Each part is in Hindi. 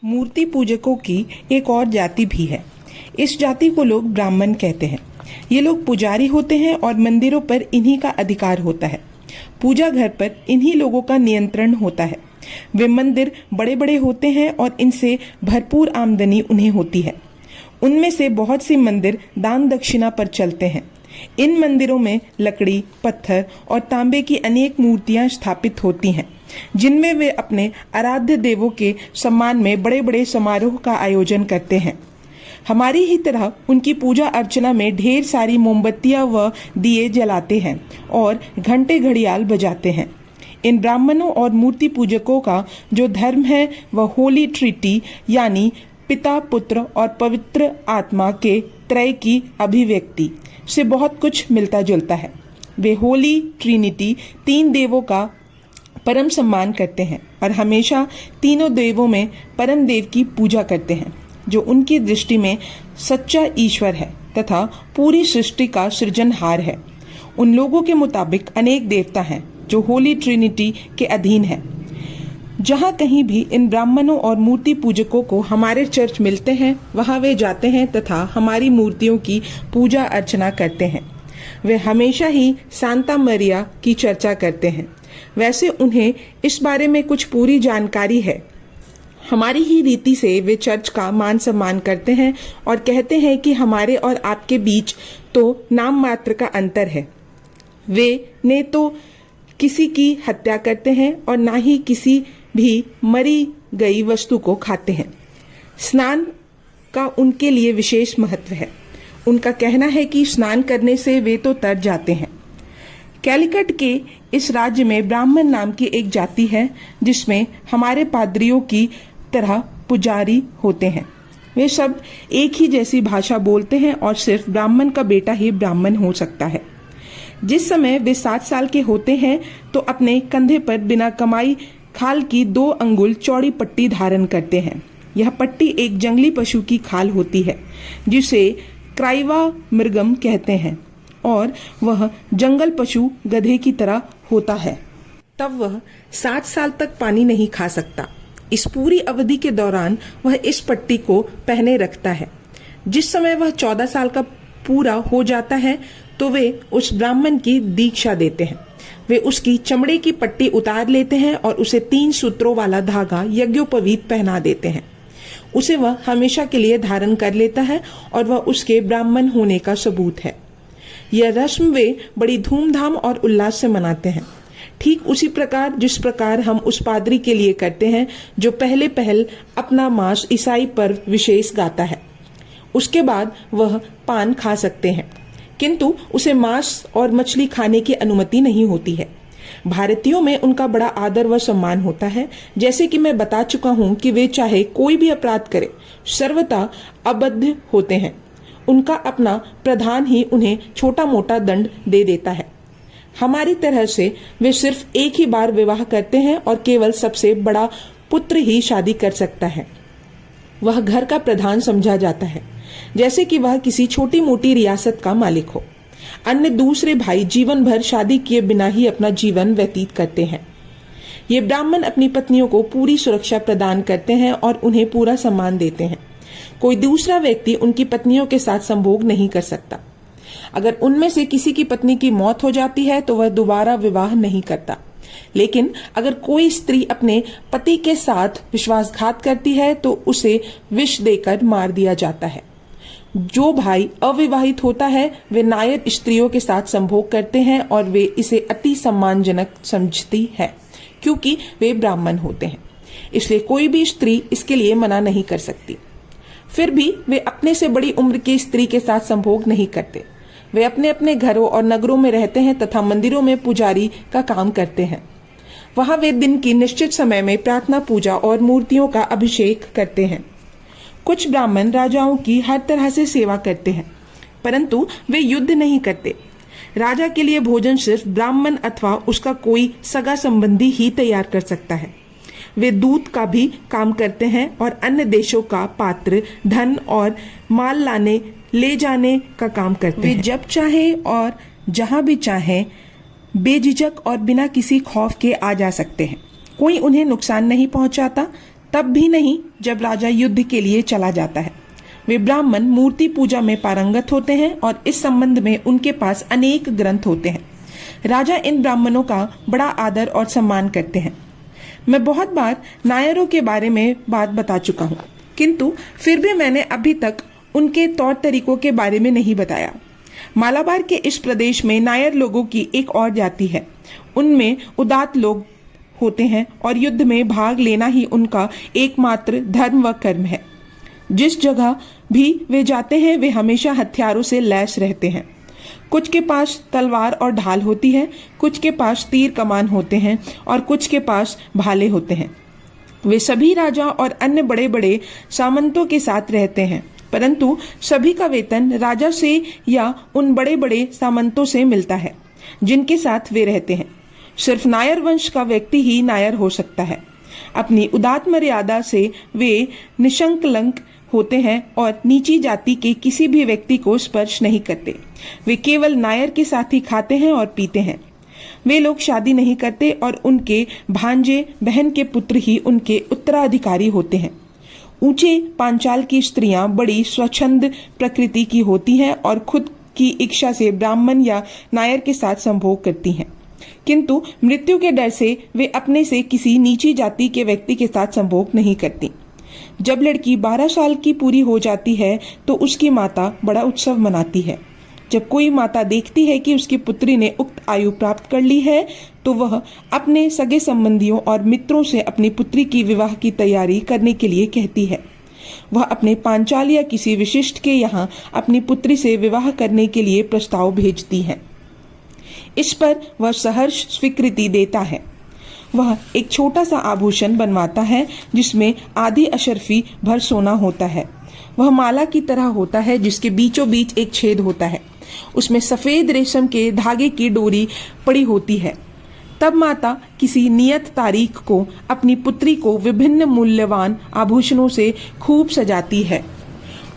मूर्ति पूजकों की एक और जाति भी है। इस जाति को लोग ब्राह्मण कहते हैं। ये लोग पुजारी होते हैं और मंदिरों पर इन्हीं का अधिकार होता है। पूजा घर पर इन्हीं लोगों का नियंत्रण होता है। वे मंदिर बड़े बड़े होते हैं और इनसे भरपूर आमदनी उन्हें होती है। उनमें से बहुत सी मंदिर दान दक्षिणा पर चलते हैं। इन मंदिरों में लकड़ी, पत्थर और तांबे की अनेक मूर्तियां स्थापित होती हैं, जिनमें वे अपने आराध्य देवों के सम्मान में बड़े बड़े समारोह का आयोजन करते हैं। हमारी ही तरह उनकी पूजा अर्चना में ढेर सारी मोमबत्तियां व दिए जलाते हैं और घंटे घड़ियाल बजाते हैं। इन ब्राह्मणों और मूर्ति पूजकों का जो धर्म है वह होली ट्रिनिटी यानी पिता, पुत्र और पवित्र आत्मा के त्रय की अभिव्यक्ति से बहुत कुछ मिलता जुलता है। वे होली ट्रिनिटी, तीन देवों का परम सम्मान करते हैं और हमेशा तीनों देवों में परम देव की पूजा करते हैं, जो उनकी दृष्टि में सच्चा ईश्वर है तथा पूरी सृष्टि का सृजनहार है। उन लोगों के मुताबिक अनेक देवता हैं जो होली ट्रिनिटी के अधीन हैं। जहाँ कहीं भी इन ब्राह्मणों और मूर्ति पूजकों को हमारे चर्च मिलते हैं, वहाँ वे जाते हैं तथा हमारी मूर्तियों की पूजा अर्चना करते हैं। वे हमेशा ही सांता मरिया की चर्चा करते हैं। वैसे उन्हें इस बारे में कुछ पूरी जानकारी है। हमारी ही रीति से वे चर्च का मान सम्मान करते हैं और कहते हैं कि हमारे और आपके बीच तो नाम मात्र का अंतर है। वे ने तो किसी की हत्या करते हैं और ना ही किसी भी मरी गई वस्तु को खाते हैं। स्नान का उनके लिए विशेष महत्व है। उनका कहना है कि स्नान करने से वे तो तर जाते हैं। कैलिकट के इस राज्य में ब्राह्मण नाम की एक जाति है, जिसमें हमारे पादरियों की तरह पुजारी होते हैं। वे सब एक ही जैसी भाषा बोलते हैं और सिर्फ ब्राह्मण का बेटा ही ब्राह्मण हो सकता है। जिस समय वे 7 साल के होते हैं तो अपने कंधे पर बिना कमाई खाल की 2 अंगुल चौड़ी पट्टी धारण करते हैं। यह पट्टी एक जंगली पशु की खाल होती है, जिसे क्राइवा मृगम कहते हैं, और वह जंगल पशु गधे की तरह होता है। तब वह 7 साल तक पानी नहीं खा सकता। इस पूरी अवधि के दौरान वह इस पट्टी को पहने रखता है। जिस समय वह 14 साल का पूरा हो जाता है तो वे उस ब्राह्मण की दीक्षा देते हैं। वे उसकी चमड़े की पट्टी उतार लेते हैं और उसे 3 सूत्रों वाला धागा यज्ञोपवीत पहना देते हैं। उसे वह हमेशा के लिए धारण कर लेता है और वह उसके ब्राह्मण होने का सबूत है। यह रस्म वे बड़ी धूमधाम और उल्लास से मनाते हैं, ठीक उसी प्रकार जिस प्रकार हम उस पादरी के लिए करते हैं जो पहले अपना मांस ईसाई पर विशेष गाता है। उसके बाद वह पान खा सकते हैं, किंतु उसे मांस और मछली खाने की अनुमति नहीं होती है। भारतीयों में उनका बड़ा आदर व सम्मान होता है। जैसे कि मैं बता चुका हूँ कि वे चाहे कोई भी अपराध करे, सर्वथा अबद्ध होते हैं। उनका अपना प्रधान ही उन्हें छोटा मोटा दंड दे देता है। हमारी तरह से वे सिर्फ एक ही बार विवाह करते हैं और केवल सबसे बड़ा पुत्र ही शादी कर सकता है। वह घर का प्रधान समझा जाता है, जैसे कि वह किसी छोटी मोटी रियासत का मालिक हो। अन्य दूसरे भाई जीवन भर शादी किए बिना ही अपना जीवन व्यतीत करते हैं। ये ब्राह्मण अपनी पत्नियों को पूरी सुरक्षा प्रदान करते हैं और उन्हें पूरा सम्मान देते हैं। कोई दूसरा व्यक्ति उनकी पत्नियों के साथ संभोग नहीं कर सकता। अगर उनमें से किसी की पत्नी की मौत हो जाती है तो वह दोबारा विवाह नहीं करता। लेकिन अगर कोई स्त्री अपने पति के साथ विश्वासघात करती है तो उसे विष देकर मार दिया जाता है। जो भाई अविवाहित होता है वे नायर स्त्रियों के साथ संभोग करते हैं और वे इसे अति सम्मानजनक समझती है, क्योंकि वे ब्राह्मण होते हैं। इसलिए कोई भी स्त्री इसके लिए मना नहीं कर सकती। फिर भी वे अपने से बड़ी उम्र की स्त्री के साथ संभोग नहीं करते। वे अपने अपने घरों और नगरों में रहते हैं तथा मंदिरों में पुजारी का काम करते हैं। वहां वे दिन की निश्चित समय में प्रार्थना, पूजा और मूर्तियों का अभिषेक करते हैं। कुछ ब्राह्मण राजाओं की हर तरह से सेवा करते हैं, परंतु वे युद्ध नहीं करते। राजा के लिए भोजन सिर्फ ब्राह्मण अथवा उसका कोई सगा संबंधी ही तैयार कर सकता है। वे दूत का भी काम करते हैं और अन्य देशों का पात्र, धन और माल लाने ले जाने का काम करते हैं। वे जब चाहे और जहां भी चाहे बेझिझक और बिना किसी खौफ के आ जा सकते हैं। कोई उन्हें नुकसान नहीं पहुंचाता तब भी नहीं जब राजा युद्ध के लिए चला जाता है। वे ब्राह्मण मूर्ति पूजा में पारंगत होते हैं और इस संबंध में उनके पास अनेक ग्रंथ होते हैं। राजा इन ब्राह्मणों का बड़ा आदर और सम्मान करते हैं। मैं बहुत बार नायरों के बारे में बात बता चुका हूँ, किंतु फिर भी मैंने अभी तक उनके तौर तरीकों के बारे में नहीं बताया। मालाबार के इस प्रदेश में नायर लोगों की एक और जाति है। उनमें उदात्त लोग होते हैं और युद्ध में भाग लेना ही उनका एकमात्र धर्म व कर्म है। जिस जगह भी वे जाते हैं वे हमेशा हथियारों से लैस रहते हैं। कुछ के पास तलवार और ढाल होती है, कुछ के पास तीर कमान होते हैं और कुछ के पास भाले होते हैं। वे सभी राजा और अन्य बड़े बड़े सामंतों के साथ रहते हैं, परंतु सभी का वेतन राजा से या उन बड़े बड़े सामंतों से मिलता है जिनके साथ वे रहते हैं। सिर्फ नायर वंश का व्यक्ति ही नायर हो सकता है। अपनी उदात्त मर्यादा से वे निशंकलंक होते हैं और नीची जाति के किसी भी व्यक्ति को स्पर्श नहीं करते। वे केवल नायर के साथ ही खाते हैं और पीते हैं। वे लोग शादी नहीं करते और उनके भांजे बहन के पुत्र ही उनके उत्तराधिकारी होते हैं। ऊंचे पांचाल की स्त्रियां बड़ी स्वच्छंद प्रकृति की होती हैं और खुद की इच्छा से ब्राह्मण या नायर के साथ संभोग करती हैं, किंतु मृत्यु के डर से वे अपने से किसी नीची जाति के व्यक्ति के साथ संभोग नहीं करती। जब लड़की 12 साल की पूरी हो जाती है तो उसकी माता बड़ा उत्सव मनाती है। जब कोई माता देखती है कि उसकी पुत्री ने उक्त आयु प्राप्त कर ली है तो वह अपने सगे संबंधियों और मित्रों से अपनी पुत्री की विवाह की तैयारी करने के लिए कहती है। वह अपने पांचाल या किसी विशिष्ट के यहाँ अपनी पुत्री से विवाह करने के लिए प्रस्ताव भेजती है। इस पर वह सहर्ष स्वीकृति देता है। वह एक छोटा सा आभूषण बनवाता है जिसमें आधी अशर्फी भर सोना होता है। वह माला की तरह होता है जिसके बीचों बीच एक छेद होता है। उसमें सफेद रेशम के धागे की डोरी पड़ी होती है। तब माता किसी नियत तारीख को अपनी पुत्री को विभिन्न मूल्यवान आभूषणों से खूब सजाती है।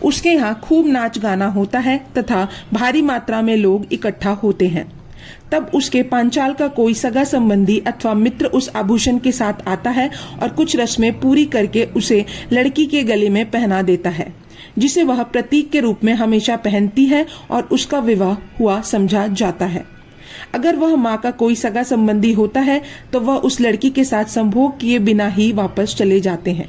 उसके यहाँ खूब नाच गाना होता है तथा भारी मात्रा में लोग इकट्ठा होते हैं। तब उसके पांचाल का कोई सगा संबंधी अथवा मित्र उस आभूषण के साथ आता है और कुछ रस्में पूरी करके उसे लड़की के गले में पहना देता है, जिसे वह प्रतीक के रूप में हमेशा पहनती है और उसका विवाह हुआ समझा जाता है। अगर वह माँ का कोई सगा संबंधी होता है तो वह उस लड़की के साथ संभोग किए बिना ही वापस चले जाते हैं।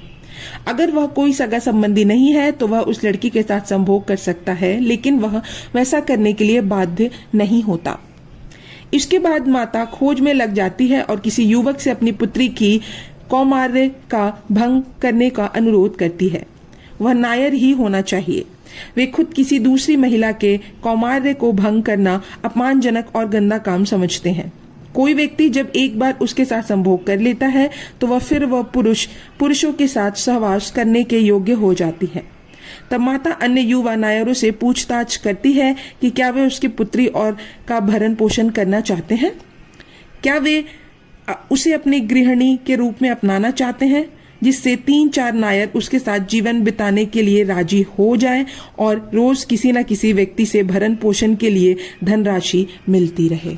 अगर वह कोई सगा संबंधी नहीं है तो वह उस लड़की के साथ संभोग कर सकता है, लेकिन वह वैसा करने के लिए बाध्य नहीं होता। इसके बाद माता खोज में लग जाती है और किसी युवक से अपनी पुत्री की कौमार्य का भंग करने का अनुरोध करती है। वह नायर ही होना चाहिए। वे खुद किसी दूसरी महिला के कौमार्य को भंग करना अपमानजनक और गंदा काम समझते हैं। कोई व्यक्ति जब एक बार उसके साथ संभोग कर लेता है तो वह पुरुषों के साथ सहवास करने के योग्य हो जाती है। तब माता अन्य युवा नायरों से पूछताछ करती है कि क्या वे उसकी पुत्री और का भरण पोषण करना चाहते हैं, क्या वे उसे अपनी गृहिणी के रूप में अपनाना चाहते हैं, जिससे 3-4 नायर उसके साथ जीवन बिताने के लिए राजी हो जाएं और रोज किसी न किसी व्यक्ति से भरण पोषण के लिए धनराशि मिलती रहे।